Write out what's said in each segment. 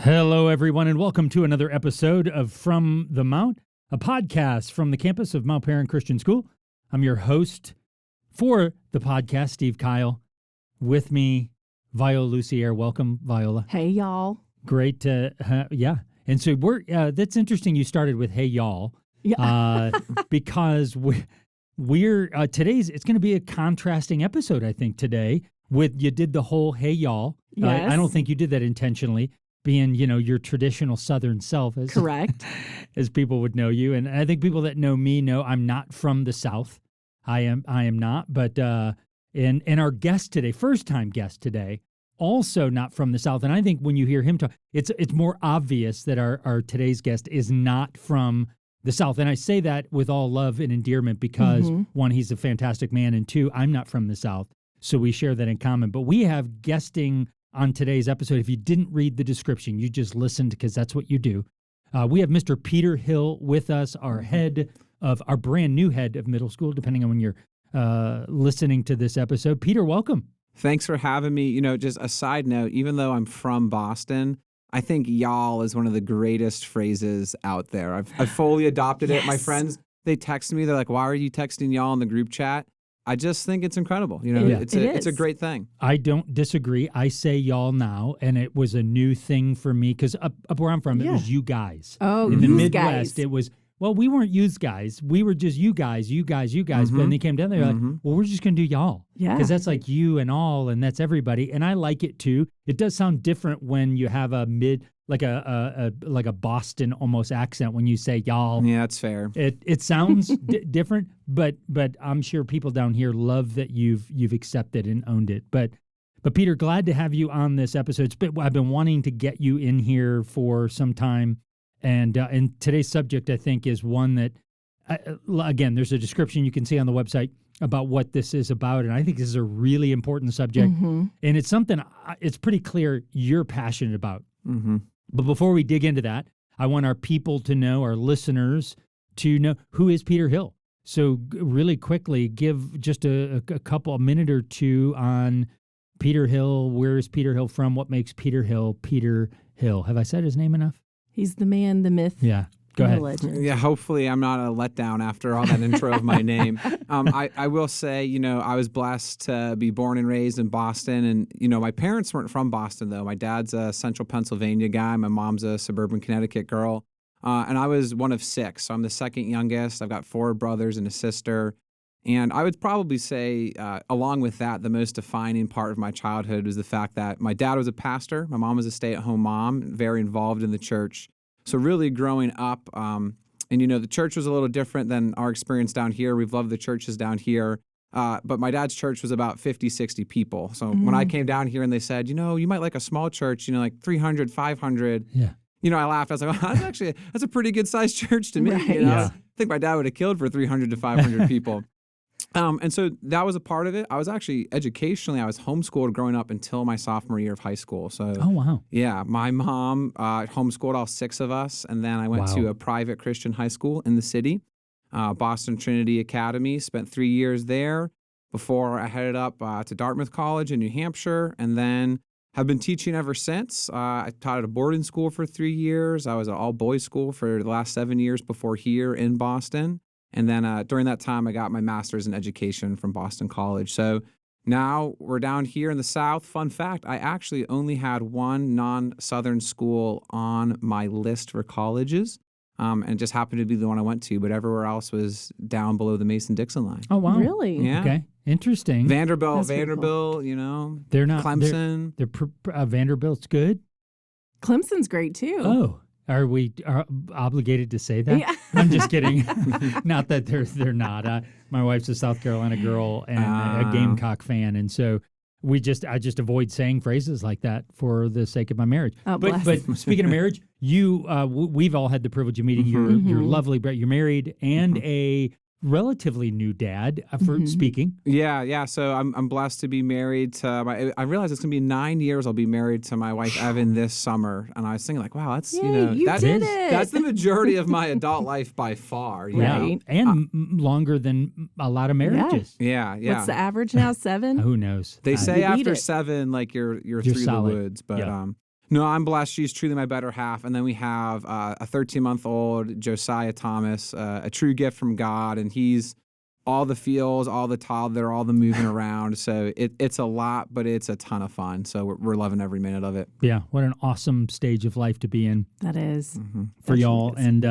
Hello, everyone, and welcome to another episode of From the Mount, a podcast from the campus of Mount Paran Christian School. I'm your host for the podcast, Steve Kyle. With me, Viola Lucier. Welcome, Viola. Hey, y'all. Great. Yeah. And so that's interesting you started with hey, y'all. Yeah. Because we're today's, it's going to be a contrasting episode, I think, today. You did the whole hey, y'all. Yes. I don't think you did that intentionally. Being, your traditional Southern self, as Correct. as people would know you, and I think people that know me know I'm not from the South. I am not, but and our guest today, first time guest today, also not from the South. And I think when you hear him talk, it's more obvious that our today's guest is not from the South. And I say that with all love and endearment because one, he's a fantastic man, and two, I'm not from the South, so we share that in common. But we have guesting on today's episode. If you didn't read the description, you just listened because that's what you do. We have Mr. Peter Hill with us, our brand new head of middle school, depending on when you're listening to this episode. Peter, welcome. Thanks for having me. Just a side note, even though I'm from Boston, I think y'all is one of the greatest phrases out there. I've fully adopted it. My friends, they text me. They're like, why are you texting y'all in the group chat? I just think it's incredible. It's a great thing. I don't disagree. I say y'all now, and it was a new thing for me because up where I'm from, it was you guys. Oh, in the yous Midwest, guys. it was, well, we weren't yous guys. We were just you guys. But when they came down, they were like, well, we're just going to do y'all. Yeah. Because that's like you and all, and that's everybody. And I like it too. It does sound different when you have a like a Boston almost accent when you say y'all. Yeah, that's fair. It sounds different, but I'm sure people down here love that you've accepted and owned it. But Peter, glad to have you on this episode. I've been wanting to get you in here for some time, and today's subject I think is one that again, there's a description you can see on the website about what this is about, and I think this is a really important subject, and it's something it's pretty clear you're passionate about. But before we dig into that, I want our people to know, our listeners to know, who is Peter Hill. So really quickly, give just a minute or two on Peter Hill. Where is Peter Hill from? What makes Peter Hill Peter Hill? Have I said his name enough? He's the man, the myth. Yeah. Go ahead. The legend. Yeah, hopefully I'm not a letdown after all that intro of my name. I will say, I was blessed to be born and raised in Boston. And, my parents weren't from Boston, though. My dad's a central Pennsylvania guy. My mom's a suburban Connecticut girl. And I was one of six. So I'm the second youngest. I've got four brothers and a sister. And I would probably say, along with that, the most defining part of my childhood was the fact that my dad was a pastor. My mom was a stay-at-home mom, very involved in the church. So really growing up, and the church was a little different than our experience down here. We've loved the churches down here. But my dad's church was about 50, 60 people. So when I came down here and they said, you might like a small church, like 300, 500. Yeah. I laughed. I was like, oh, that's a pretty good sized church to me. Right. Yeah. I think my dad would have killed for 300 to 500 people. And so that was a part of it. I was actually educationally, I was homeschooled growing up until my sophomore year of high school. So, Oh, wow. yeah, my mom homeschooled all six of us. And then I went to a private Christian high school in the city, Boston Trinity Academy, spent 3 years there before I headed up to Dartmouth College in New Hampshire. And then have been teaching ever since. I taught at a boarding school for 3 years. I was at all boys school for the last 7 years before here in Boston. And then during that time, I got my master's in education from Boston College. So now we're down here in the South. Fun fact, I actually only had one non-Southern school on my list for colleges, and it just happened to be the one I went to, but everywhere else was down below the Mason-Dixon line. Oh, wow. Really? Yeah. Okay. Interesting. Vanderbilt, That's pretty cool. They're not Clemson. They're Vanderbilt's good. Clemson's great, too. Oh. Are we obligated to say that? Yeah. I'm just kidding. Not that they're not. My wife's a South Carolina girl and a Gamecock fan, and so I just avoid saying phrases like that for the sake of my marriage. Oh, but bless. speaking of marriage, we've all had the privilege of meeting your lovely Brett. You're married and a relatively new dad for speaking. Yeah. So I'm blessed to be married to I realize it's gonna be 9 years. I'll be married to my wife Evan this summer, and I was thinking like, wow, that's Yay, that's did it. that's the majority of my adult life by far. you know? Right. And longer than a lot of marriages. Yeah. What's the average now? 7? Who knows? They say You beat after it. 7, like you're through solid. the woods, but Yeah. No, I'm blessed. She's truly my better half. And then we have a 13-month-old Josiah Thomas, a true gift from God, and he's all the feels, all the toddler, all the moving around. So it's a lot, but it's a ton of fun. So we're loving every minute of it. Yeah, what an awesome stage of life to be in That is. Mm-hmm. for That y'all. truly is. And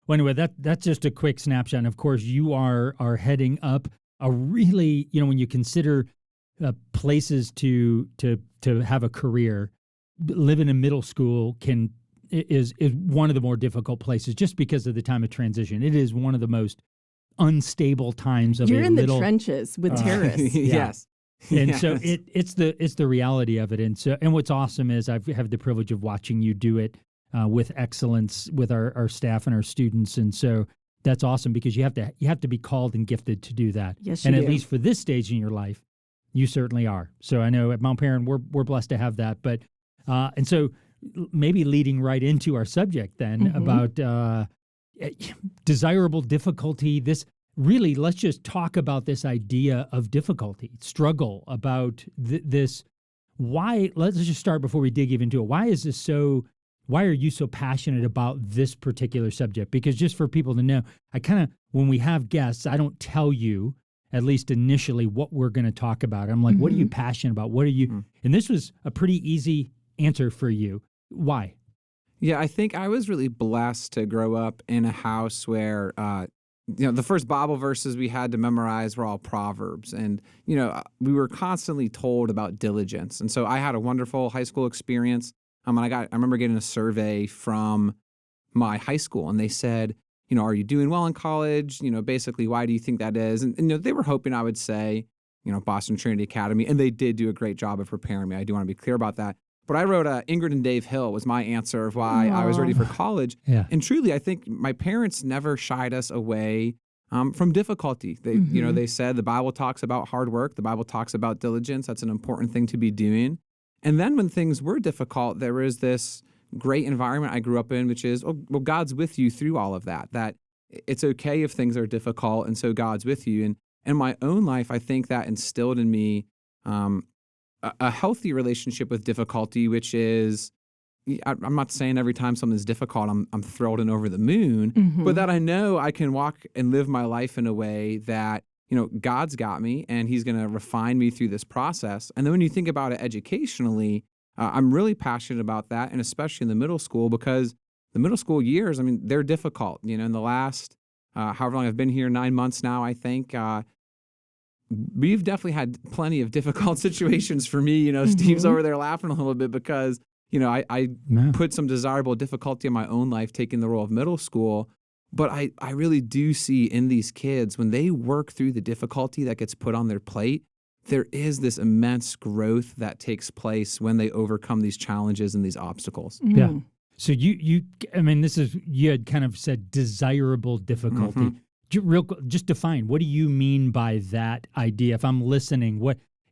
well, anyway, that's just a quick snapshot. And of course, you are heading up a really, when you consider places to have a career, living in middle school is one of the more difficult places just because of the time of transition. It is one of the most unstable times of You're a in little the trenches with terrorists. Yes. and Yes. so it's the reality of it. And what's awesome is I have the privilege of watching you do it with excellence with our staff and our students. And so that's awesome because you have to be called and gifted to do that. Yes, you and do. at least for this stage in your life, you certainly are. So I know at Mount Paran we're blessed to have that. But and so maybe leading right into our subject then about desirable difficulty. This really, let's just talk about this idea of difficulty, struggle, about this. Why? Let's just start before we dig even into it. Why are you so passionate about this particular subject? Because just for people to know, when we have guests, I don't tell you, at least initially, what we're going to talk about. I'm like, what are you passionate about? What are you? And this was a pretty easy answer for you. Why? Yeah, I think I was really blessed to grow up in a house where, the first Bible verses we had to memorize were all Proverbs. And, we were constantly told about diligence. And so I had a wonderful high school experience. I remember getting a survey from my high school, and they said, are you doing well in college? Basically, why do you think that is? And they were hoping I would say, Boston Trinity Academy, and they did do a great job of preparing me. I do want to be clear about that. But I wrote Ingrid and Dave Hill was my answer of why I was ready for college. Yeah. And truly, I think my parents never shied us away from difficulty. They said the Bible talks about hard work. The Bible talks about diligence. That's an important thing to be doing. And then when things were difficult, there was this great environment I grew up in, which is, God's with you through all of that, that it's okay if things are difficult, and so God's with you. And in my own life, I think that instilled in me a healthy relationship with difficulty, which is, I'm not saying every time something's difficult, I'm thrilled and over the moon, but that I know I can walk and live my life in a way that, God's got me and he's going to refine me through this process. And then when you think about it educationally, I'm really passionate about that. And especially in the middle school, because the middle school years, they're difficult. In the last, however long I've been here, 9 months now, I think, we've definitely had plenty of difficult situations for me. Steve's over there laughing a little bit because, I put some desirable difficulty in my own life taking the role of middle school. But I really do see in these kids, when they work through the difficulty that gets put on their plate, there is this immense growth that takes place when they overcome these challenges and these obstacles. Yeah. So you had kind of said desirable difficulty. Just define, what do you mean by that idea? If I'm listening,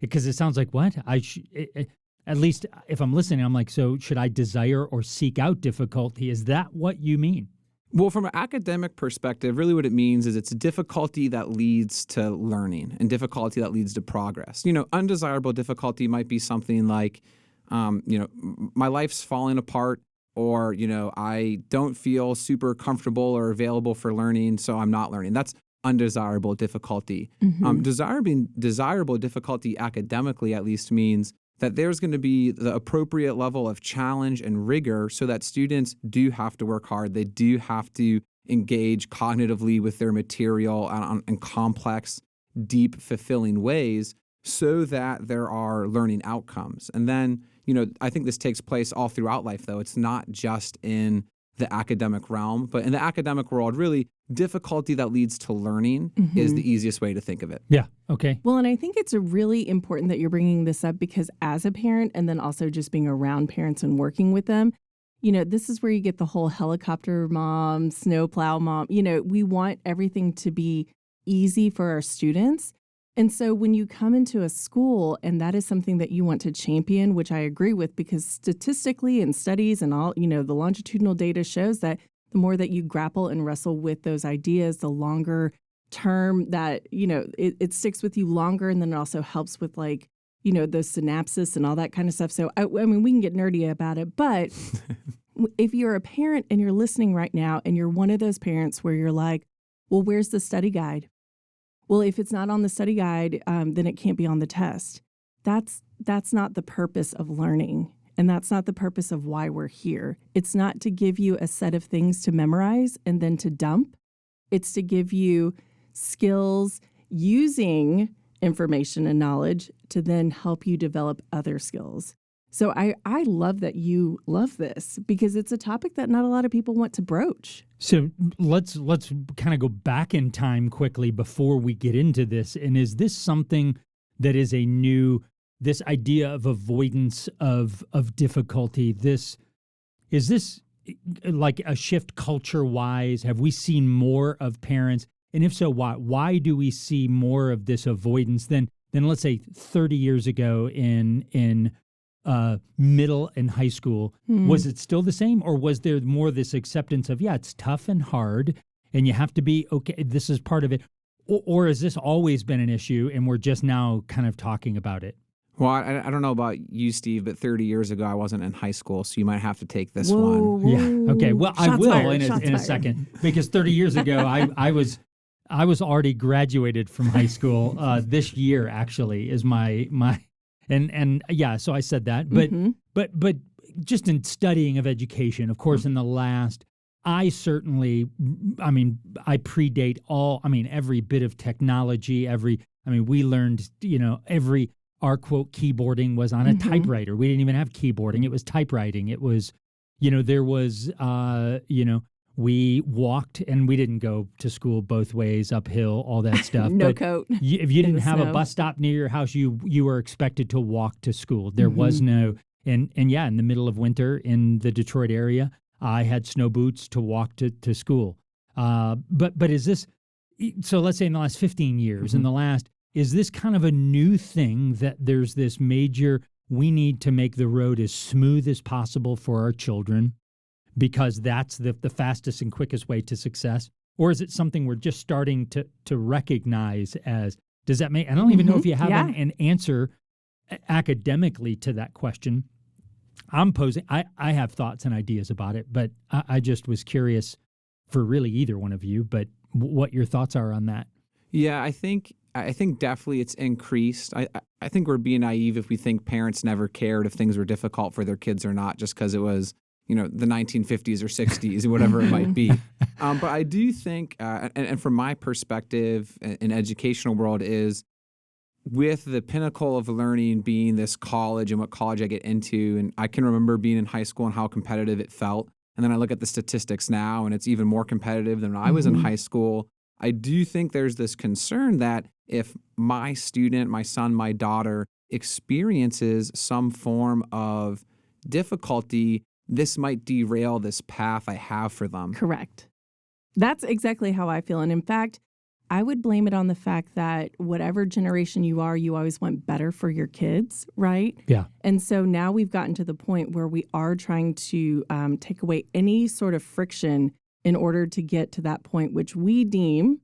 because it sounds like what? At least if I'm listening, I'm like, so should I desire or seek out difficulty? Is that what you mean? Well, from an academic perspective, really what it means is it's difficulty that leads to learning and difficulty that leads to progress. Undesirable difficulty might be something like, my life's falling apart, or, I don't feel super comfortable or available for learning, so I'm not learning. That's undesirable difficulty. Desirable difficulty academically at least means that there's going to be the appropriate level of challenge and rigor so that students do have to work hard. They do have to engage cognitively with their material in complex, deep, fulfilling ways so that there are learning outcomes. And then, I think this takes place all throughout life, though. It's not just in the academic realm, but in the academic world, really, difficulty that leads to learning is the easiest way to think of it. Yeah. Okay. Well, and I think it's really important that you're bringing this up because as a parent and then also just being around parents and working with them, this is where you get the whole helicopter mom, snowplow mom. We want everything to be easy for our students. And so when you come into a school and that is something that you want to champion, which I agree with, because statistically in studies and all, the longitudinal data shows that the more that you grapple and wrestle with those ideas, the longer term that, it sticks with you longer. And then it also helps with the synapses and all that kind of stuff. So, I mean, we can get nerdy about it, but if you're a parent and you're listening right now and you're one of those parents where you're like, well, where's the study guide? Well, if it's not on the study guide, then it can't be on the test. That's not the purpose of learning. And that's not the purpose of why we're here. It's not to give you a set of things to memorize and then to dump. It's to give you skills using information and knowledge to then help you develop other skills. So I love that you love this because it's a topic that not a lot of people want to broach. So let's kind of go back in time quickly before we get into this. And is this something that is this idea of avoidance of difficulty? Is this like a shift culture-wise? Have we seen more of parents? And if so, why? Why do we see more of this avoidance than let's say 30 years ago in middle and high school? Was it still the same, or was there more this acceptance of, yeah, it's tough and hard and you have to be okay, this is part of it? Or has this always been an issue and we're just now kind of talking about it? Well, I don't know about you, Steve, but 30 years ago I wasn't in high school, so you might have to take this Whoa, one. whoa. Yeah. Okay. Well, I Shots will fired, in shots a fired. second, because 30 years ago I was already graduated from high school. This year actually is my and yeah. So I said that, but just in studying of education, of course, in the last. I predate every bit of technology, we learned, our quote keyboarding was on a typewriter. We didn't even have keyboarding. It was typewriting. It was, there was, we walked and we didn't go to school both ways, uphill, all that stuff. No But coat. if you didn't have a snow. bus stop near your house, you were expected to walk to school. There was no, and yeah, in the middle of winter in the Detroit area, I had snow boots to walk to school. But is this, so let's say in the last 15 years, is this kind of a new thing that there's this major, we need to make the road as smooth as possible for our children because that's the fastest and quickest way to success? Or is it something we're just starting to recognize as, does that make, I don't even know if you have an answer academically to that question. I'm posing, I have thoughts and ideas about it, but I just was curious for really either one of you, but what your thoughts are on that. Yeah, I think definitely it's increased. I think we're being naive if we think parents never cared if things were difficult for their kids or not, just because it was, the 1950s or 60s, whatever it might be. But I do think, and from my perspective in educational world is, with the pinnacle of learning being this college and what college I get into, and I can remember being in high school and how competitive it felt. And then I look at the statistics now and it's even more competitive than when I was in high school. I do think there's this concern that if my student, my son, my daughter experiences some form of difficulty, this might derail this path I have for them. Correct. That's exactly how I feel. And in fact, I would blame it on the fact that whatever generation you are, you always want better for your kids, right? Yeah. And so now we've gotten to the point where we are trying to take away any sort of friction in order to get to that point, which we deem,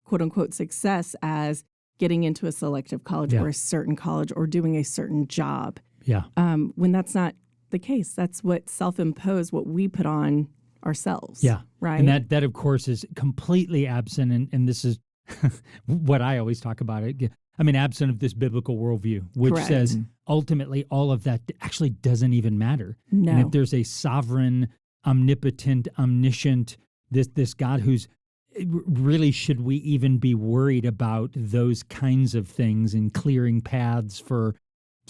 quote unquote, success as getting into a selective college or a certain college or doing a certain job. Yeah. When that's not the case. That's what self-imposed, what we put on ourselves. Yeah. Right. And that of course is completely absent. And this is what I always talk about it. Absent of this biblical worldview, which Correct. says ultimately all of that actually doesn't even matter. No. And if there's a sovereign, omnipotent, omniscient, this God who's really, should we even be worried about those kinds of things and clearing paths for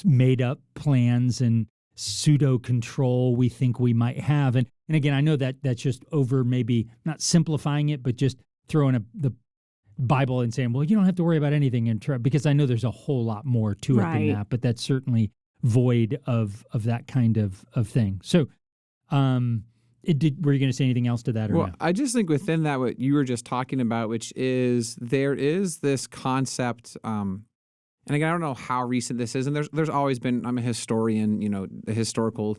made up plans and pseudo control we think we might have? And again, I know that that's just over, maybe not simplifying it, but just throwing the Bible and saying, well, you don't have to worry about anything, because I know there's a whole lot more to it than that, but that's certainly void of that kind of thing. So, were you going to say anything else to that? Or well, no? I just think within that, what you were just talking about, which is there is this concept, and again, I don't know how recent this is, and there's always been, I'm a historian, a historical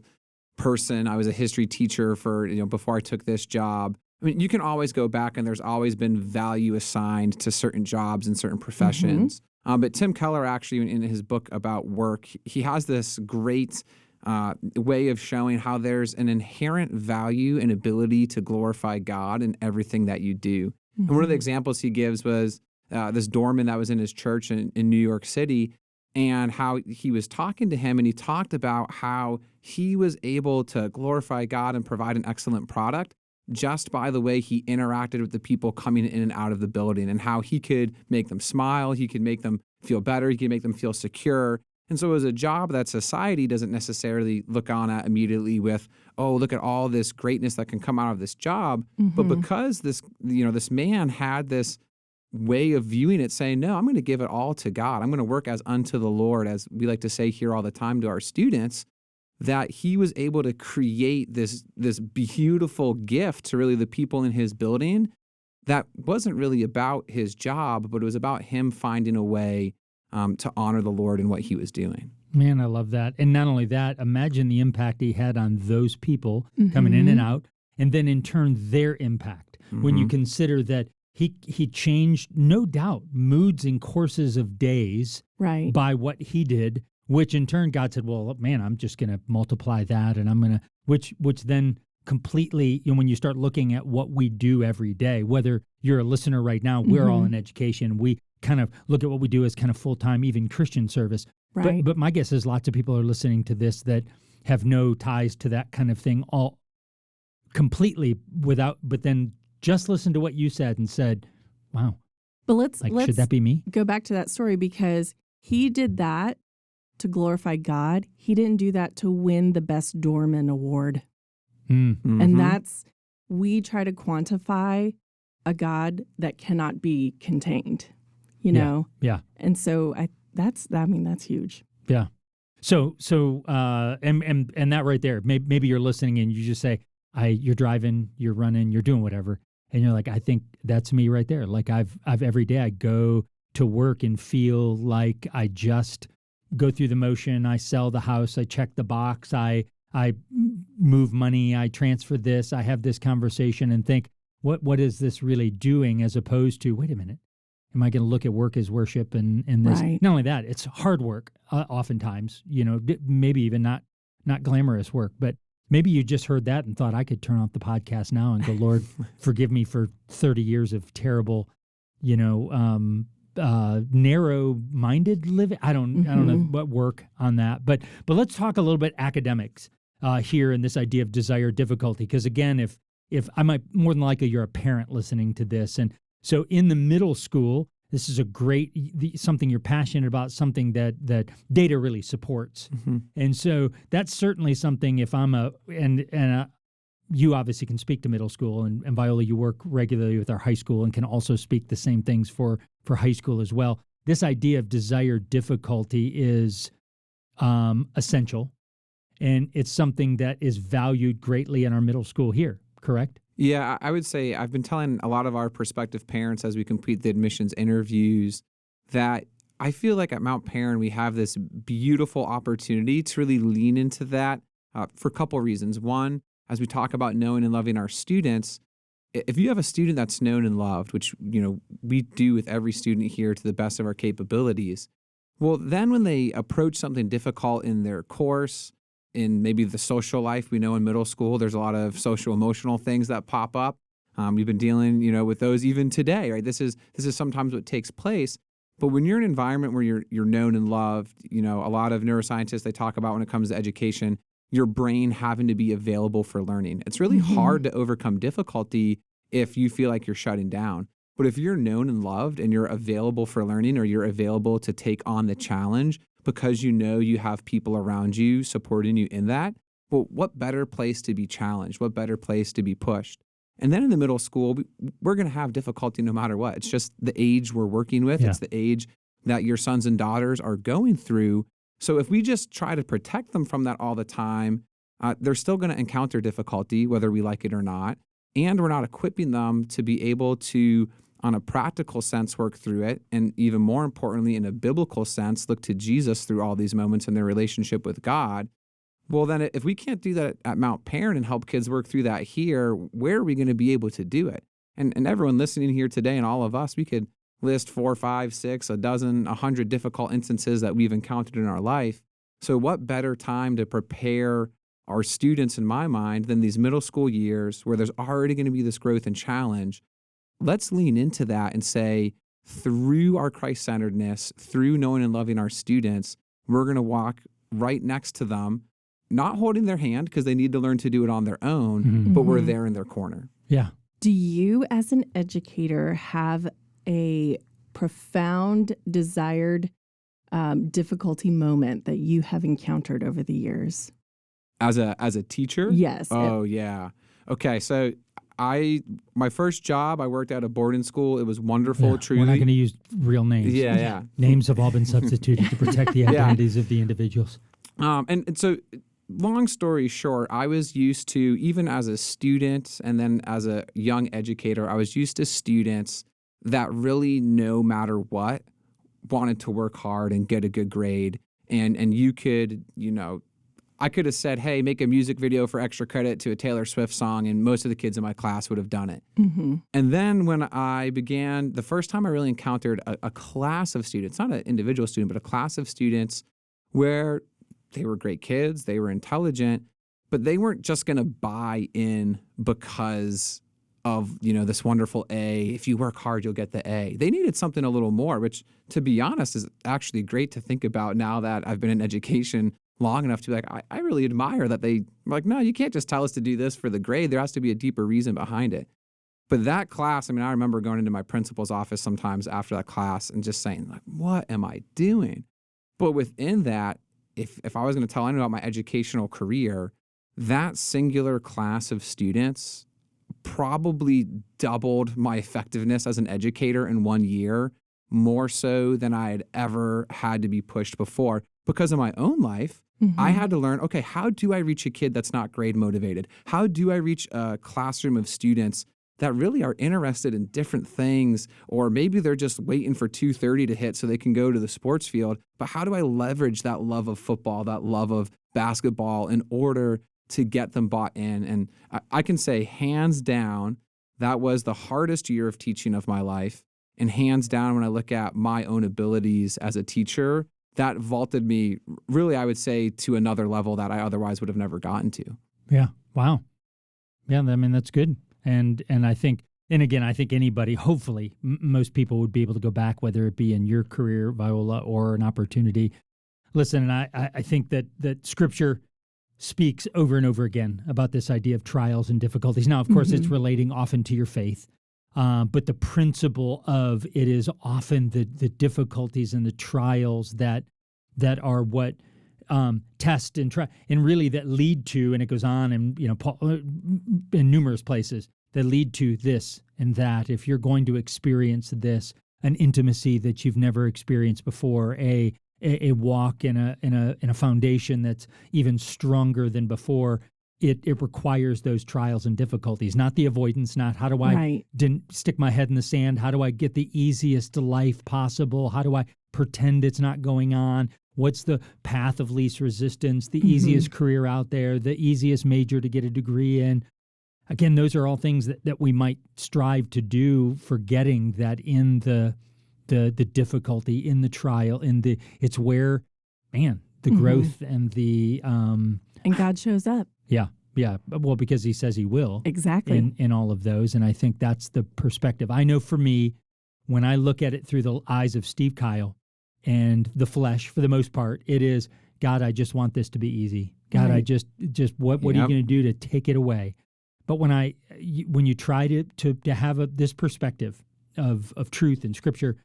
person. I was a history teacher for, before I took this job. You can always go back and there's always been value assigned to certain jobs and certain professions. But Tim Keller actually, in his book about work, he has this great way of showing how there's an inherent value and ability to glorify God in everything that you do. And one of the examples he gives was this doorman that was in his church in New York City, and how he was talking to him, and he talked about how he was able to glorify God and provide an excellent product just by the way he interacted with the people coming in and out of the building, and how he could make them smile, he could make them feel better, he could make them feel secure. And so it was a job that society doesn't necessarily look on at immediately with, oh, look at all this greatness that can come out of this job. But because this man had this way of viewing it, saying, no, I'm going to give it all to God. I'm going to work as unto the Lord, as we like to say here all the time to our students, that he was able to create this beautiful gift to really the people in his building that wasn't really about his job, but it was about him finding a way to honor the Lord in what he was doing. Man, I love that. And not only that, imagine the impact he had on those people coming in and out, and then in turn their impact. When you consider that he changed, no doubt, moods and courses of days by what he did, which in turn God said, well, man, I'm just going to multiply that, and I'm going to, which then completely, when you start looking at what we do every day, whether you're a listener right now, we're all in education, we kind of look at what we do as kind of full-time, even Christian service. But my guess is lots of people are listening to this that have no ties to that kind of thing all completely but then just listen to what you said and said, wow. But let's should that be me? Go back to that story, because he did that to glorify God. He didn't do that to win the best doorman award. And we try to quantify a God that cannot be contained, you know? Yeah. And so that's huge. Yeah. So and that right there, maybe you're listening and you just say, you're driving, you're running, you're doing whatever. And you're like, I think that's me right there. Like I've every day I go to work and feel like I just go through the motion. I sell the house, I check the box, I move money, I transfer this, I have this conversation and think, what is this really doing, as opposed to, wait a minute, am I going to look at work as worship and this? Not only that, it's hard work oftentimes, maybe even not glamorous work, but maybe you just heard that and thought, I could turn off the podcast now and go, Lord, forgive me for 30 years of terrible, narrow-minded living. I don't know what work on that, but let's talk a little bit academics here in this idea of desire difficulty, because again, if I might, more than likely you're a parent listening to this, and so in the middle school, this is a great something you're passionate about, something that data really supports, and so that's certainly something. If I'm you obviously can speak to middle school, and Viola, you work regularly with our high school and can also speak the same things for high school as well. This idea of desire difficulty is essential, and it's something that is valued greatly in our middle school here, correct? Yeah, I would say I've been telling a lot of our prospective parents as we complete the admissions interviews that I feel like at Mount Paran we have this beautiful opportunity to really lean into that for a couple of reasons. One, as we talk about knowing and loving our students, if you have a student that's known and loved, which we do with every student here to the best of our capabilities, well, then when they approach something difficult in their course, in maybe the social life, we know in middle school, there's a lot of social emotional things that pop up. We've been dealing, with those even today, right? This is sometimes what takes place. But when you're in an environment where you're known and loved, a lot of neuroscientists, they talk about when it comes to education, your brain having to be available for learning. It's really hard to overcome difficulty if you feel like you're shutting down. But if you're known and loved and you're available for learning, or you're available to take on the challenge because you have people around you supporting you in that, well, what better place to be challenged? What better place to be pushed? And then in the middle school, we're going to have difficulty no matter what. It's just the age we're working with. Yeah. It's the age that your sons and daughters are going through. So if we just try to protect them from that all the time, they're still going to encounter difficulty, whether we like it or not. And we're not equipping them to be able to, on a practical sense, work through it. And even more importantly, in a biblical sense, look to Jesus through all these moments in their relationship with God. Well, then if we can't do that at Mount Paran and help kids work through that here, where are we going to be able to do it? And everyone listening here today and all of us, we could list 4, 5, 6, a dozen, 100 difficult instances that we've encountered in our life. So what better time to prepare our students, in my mind, than these middle school years where there's already going to be this growth and challenge? Let's lean into that and say, through our Christ-centeredness, through knowing and loving our students, we're going to walk right next to them, not holding their hand because they need to learn to do it on their own, but we're there in their corner. Yeah. Do you, as an educator, have a profound, desired difficulty moment that you have encountered over the years? As a teacher? Yes. Oh, yeah. Okay, so my first job, I worked at a boarding school. It was wonderful, Yeah. truly. We're not going to use real names. Yeah. Names have all been substituted to protect the identities of the individuals. And so, long story short, I was used to, even as a student and then as a young educator, I was used to students that really, no matter what, wanted to work hard and get a good grade. And you could, I could have said, hey, make a music video for extra credit to a Taylor Swift song, and most of the kids in my class would have done it. And then when I began, the first time I really encountered a class of students, not an individual student, but a class of students where they were great kids, they were intelligent, but they weren't just going to buy in because of, this wonderful A. If you work hard, you'll get the A. They needed something a little more, which, to be honest, is actually great to think about now that I've been in education long enough to be like, I really admire that they were like, no, you can't just tell us to do this for the grade. There has to be a deeper reason behind it. But that class, I remember going into my principal's office sometimes after that class and just saying, like, what am I doing? But within that, if I was going to tell anyone about my educational career, that singular class of students probably doubled my effectiveness as an educator in 1 year, more so than I had ever had to be pushed before. Because of my own life, I had to learn, okay, how do I reach a kid that's not grade motivated? How do I reach a classroom of students that really are interested in different things, or maybe they're just waiting for 2:30 to hit so they can go to the sports field? But how do I leverage that love of football, that love of basketball in order to get them bought in? And I can say hands down, that was the hardest year of teaching of my life. And hands down, when I look at my own abilities as a teacher, that vaulted me, really, I would say, to another level that I otherwise would have never gotten to. Yeah. Wow. Yeah. That's good. And I think, and again, I think anybody, hopefully, most people would be able to go back, whether it be in your career, Viola, or an opportunity. Listen, and I think that Scripture speaks over and over again about this idea of trials and difficulties. Now, of course, it's relating often to your faith. But the principle of it is often the difficulties and the trials that are what test and try, and really that lead to, and it goes on, and Paul, in numerous places, that lead to this and that. If you're going to experience this, an intimacy that you've never experienced before, a walk in a foundation that's even stronger than before. It requires those trials and difficulties, not the avoidance, not how do I didn't stick my head in the sand, how do I get the easiest life possible, how do I pretend it's not going on, what's the path of least resistance, the easiest career out there, the easiest major to get a degree in. Again, those are all things that we might strive to do, forgetting that in the difficulty, in the trial, it's where, man, the growth and the and God shows up. Yeah. Well, because he says he will. Exactly. In all of those. And I think that's the perspective. I know for me, when I look at it through the eyes of Steve Kyle and the flesh, for the most part, it is, God, I just want this to be easy. God, I just what are you going to do to take it away? But when you try to have this perspective of truth and Scripture,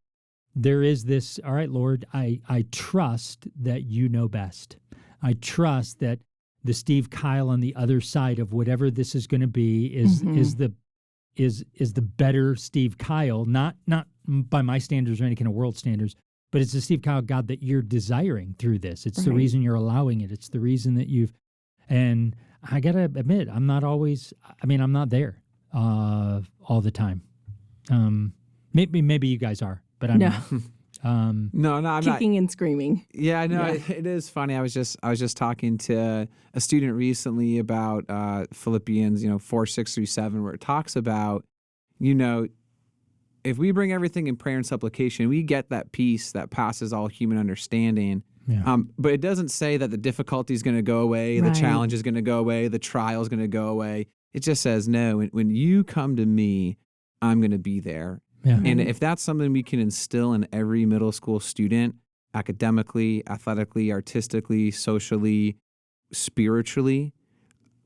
there is this, all right, Lord, I trust that you know best. I trust that the Steve Kyle on the other side of whatever this is going to be is the better Steve Kyle, not by my standards or any kind of world standards, but it's the Steve Kyle, God, that you're desiring through this. It's the reason you're allowing it. It's the reason that and I got to admit, I'm not there all the time. Maybe you guys are, but I'm not. No, I'm not. Kicking and screaming. Yeah, no, it is funny. I was just talking to a student recently about Philippians, 4:6-7, where it talks about, if we bring everything in prayer and supplication, we get that peace that passes all human understanding. Yeah. But it doesn't say that the difficulty is going to go away, the Right. challenge is going to go away, the trial is going to go away. It just says, no, when you come to me, I'm going to be there. Yeah. Right. And if that's something we can instill in every middle school student, academically, athletically, artistically, socially, spiritually,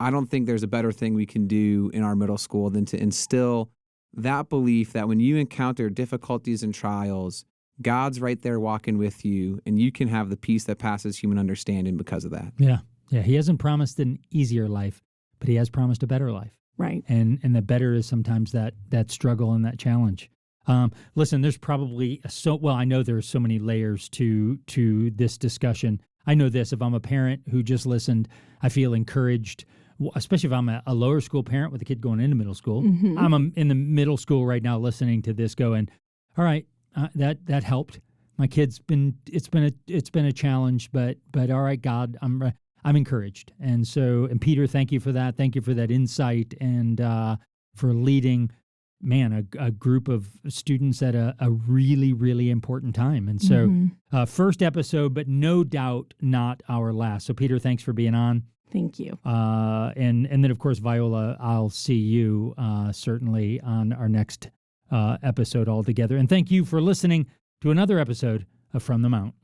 I don't think there's a better thing we can do in our middle school than to instill that belief that when you encounter difficulties and trials, God's right there walking with you, and you can have the peace that passes human understanding because of that. Yeah. Yeah. He hasn't promised an easier life, but he has promised a better life. Right. And the better is sometimes that struggle and that challenge. Listen, there's probably I know there's so many layers to this discussion. I know this, if I'm a parent who just listened, I feel encouraged, especially if I'm a lower school parent with a kid going into middle school. Mhm. I'm in the middle school right now listening to this going, all right, that helped. My kid's it's been a challenge, but all right, God, I'm encouraged. And Peter, thank you for that. Thank you for that insight and for leading, man, a group of students at a really, really important time. And so Mhm. first episode, but no doubt not our last. So Peter, thanks for being on. Thank you. And then, of course, Viola, I'll see you certainly on our next episode altogether. And thank you for listening to another episode of From the Mount.